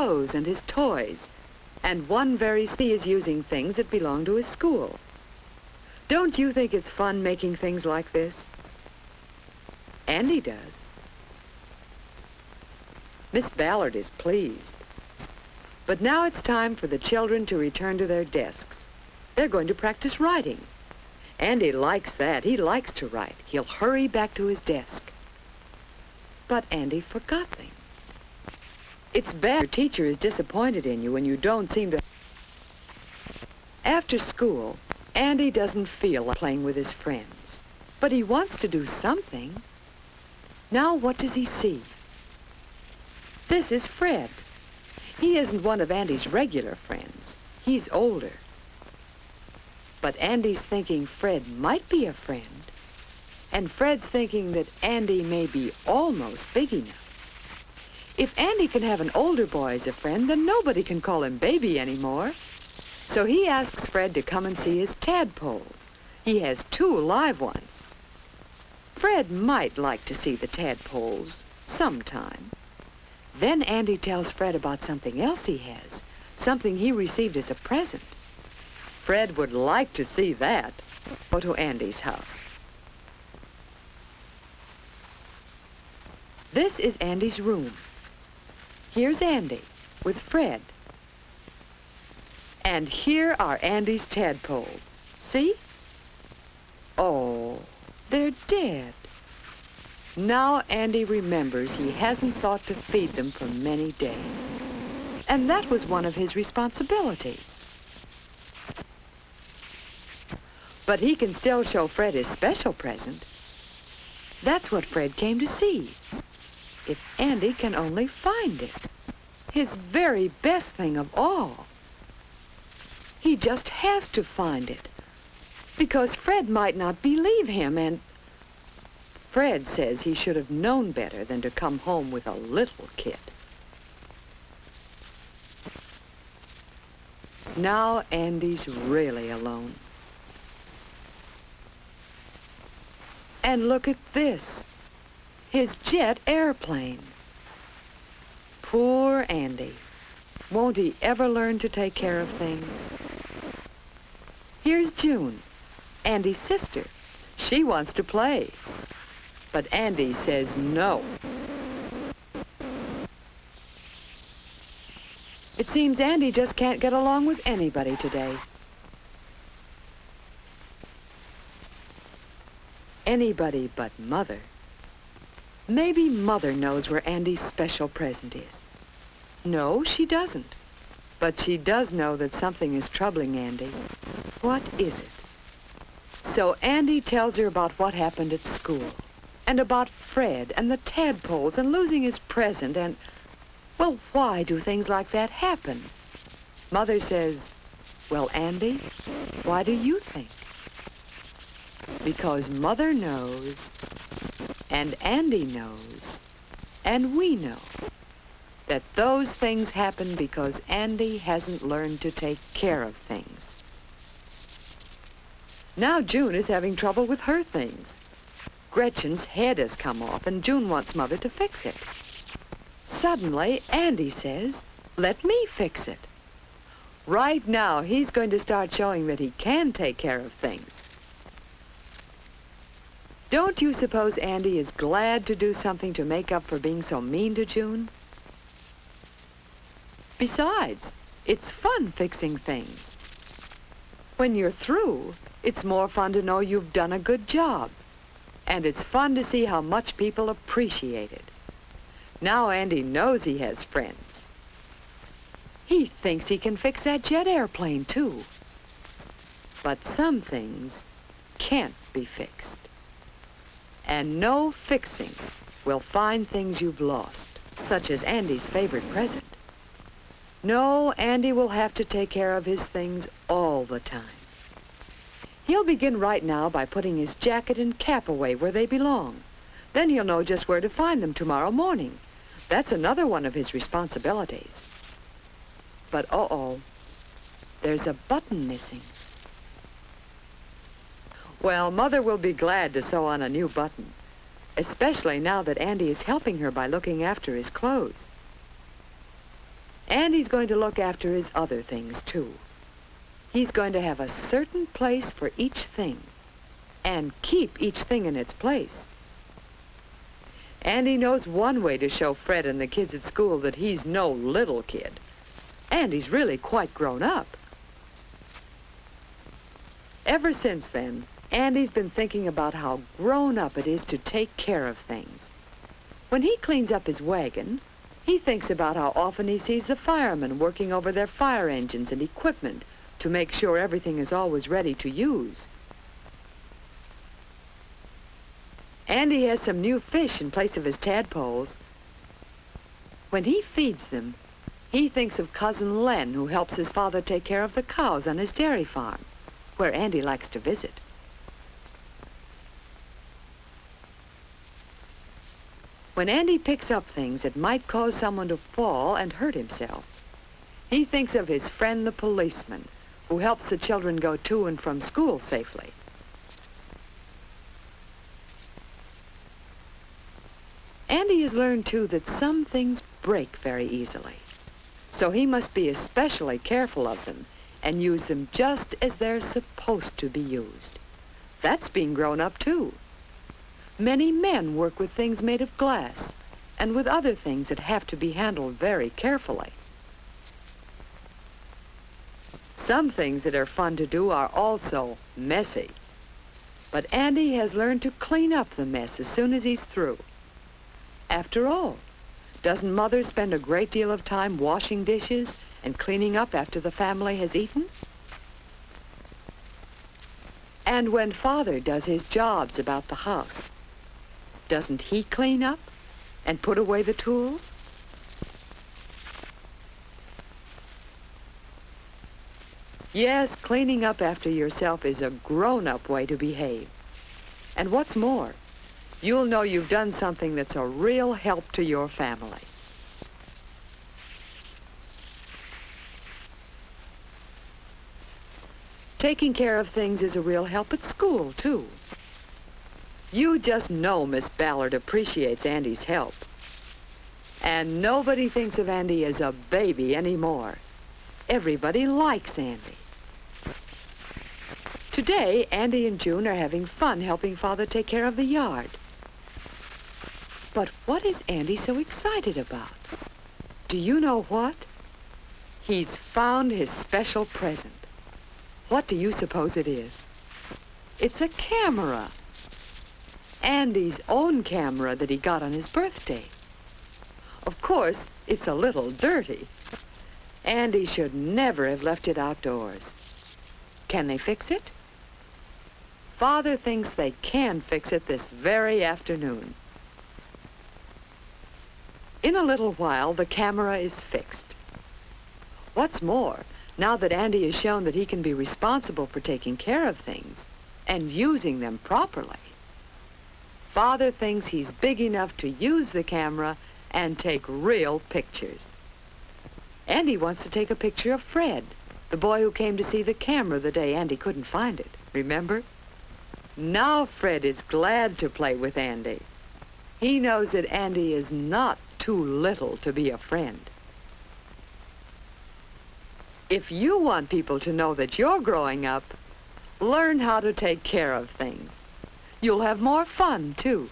clothes and his toys, and one very he is using things that belong to his school. Don't you think it's fun making things like this? Andy does. Miss Ballard is pleased. But now it's time for the children to return to their desks. They're going to practice writing. Andy likes that. He likes to write. He'll hurry back to his desk. But Andy forgot things. It's bad your teacher is disappointed in you when you don't seem to... After school, Andy doesn't feel like playing with his friends, but he wants to do something. Now what does he see? This is Fred. He isn't one of Andy's regular friends. He's older. But Andy's thinking Fred might be a friend, and Fred's thinking that Andy may be almost big enough. If Andy can have an older boy as a friend, then nobody can call him baby anymore. So he asks Fred to come and see his tadpoles. He has 2 live ones. Fred might like to see the tadpoles sometime. Then Andy tells Fred about something else he has, something he received as a present. Fred would like to see that. Go to Andy's house. This is Andy's room. Here's Andy with Fred. And here are Andy's tadpoles. See? Oh, they're dead. Now Andy remembers he hasn't thought to feed them for many days. And that was one of his responsibilities. But he can still show Fred his special present. That's what Fred came to see. If Andy can only find it. His very best thing of all. He just has to find it. Because Fred might not believe him, and Fred says he should have known better than to come home with a little kid. Now Andy's really alone. And look at this. His jet airplane. Poor Andy. Won't he ever learn to take care of things? Here's June, Andy's sister. She wants to play. But Andy says no. It seems Andy just can't get along with anybody today. Anybody but Mother. Maybe Mother knows where Andy's special present is. No, she doesn't. But she does know that something is troubling Andy. What is it? So Andy tells her about what happened at school, and about Fred and the tadpoles and losing his present and, well, why do things like that happen? Mother says, well, Andy, why do you think? Because Mother knows, and Andy knows, and we know that those things happen because Andy hasn't learned to take care of things. Now June is having trouble with her things. Gretchen's head has come off, and June wants Mother to fix it. Suddenly, Andy says, let me fix it. Right now, he's going to start showing that he can take care of things. Don't you suppose Andy is glad to do something to make up for being so mean to June? Besides, it's fun fixing things. When you're through, it's more fun to know you've done a good job. And it's fun to see how much people appreciate it. Now Andy knows he has friends. He thinks he can fix that jet airplane, too. But some things can't be fixed. And no fixing will find things you've lost, such as Andy's favorite present. No, Andy will have to take care of his things all the time. He'll begin right now by putting his jacket and cap away where they belong. Then he'll know just where to find them tomorrow morning. That's another one of his responsibilities. But uh-oh, there's a button missing. Well, Mother will be glad to sew on a new button, especially now that Andy is helping her by looking after his clothes. And he's going to look after his other things, too. He's going to have a certain place for each thing and keep each thing in its place. And he knows one way to show Fred and the kids at school that he's no little kid. And he's really quite grown up. Ever since then, Andy's been thinking about how grown up it is to take care of things. When he cleans up his wagon, he thinks about how often he sees the firemen working over their fire engines and equipment to make sure everything is always ready to use. Andy has some new fish in place of his tadpoles. When he feeds them, he thinks of Cousin Len, who helps his father take care of the cows on his dairy farm, where Andy likes to visit. When Andy picks up things that might cause someone to fall and hurt himself, he thinks of his friend the policeman, who helps the children go to and from school safely. Andy has learned, too, that some things break very easily, so he must be especially careful of them and use them just as they're supposed to be used. That's being grown up, too. Many men work with things made of glass and with other things that have to be handled very carefully. Some things that are fun to do are also messy. But Andy has learned to clean up the mess as soon as he's through. After all, doesn't Mother spend a great deal of time washing dishes and cleaning up after the family has eaten? And when Father does his jobs about the house, doesn't he clean up and put away the tools? Yes, cleaning up after yourself is a grown-up way to behave. And what's more, you'll know you've done something that's a real help to your family. Taking care of things is a real help at school, too. You just know Miss Ballard appreciates Andy's help. And nobody thinks of Andy as a baby anymore. Everybody likes Andy. Today, Andy and June are having fun helping Father take care of the yard. But what is Andy so excited about? Do you know what? He's found his special present. What do you suppose it is? It's a camera. Andy's own camera that he got on his birthday. Of course, it's a little dirty. Andy should never have left it outdoors. Can they fix it? Father thinks they can fix it this very afternoon. In a little while, the camera is fixed. What's more, now that Andy has shown that he can be responsible for taking care of things and using them properly, Father thinks he's big enough to use the camera and take real pictures. Andy wants to take a picture of Fred, the boy who came to see the camera the day Andy couldn't find it, remember? Now Fred is glad to play with Andy. He knows that Andy is not too little to be a friend. If you want people to know that you're growing up, learn how to take care of things. You'll have more fun, too.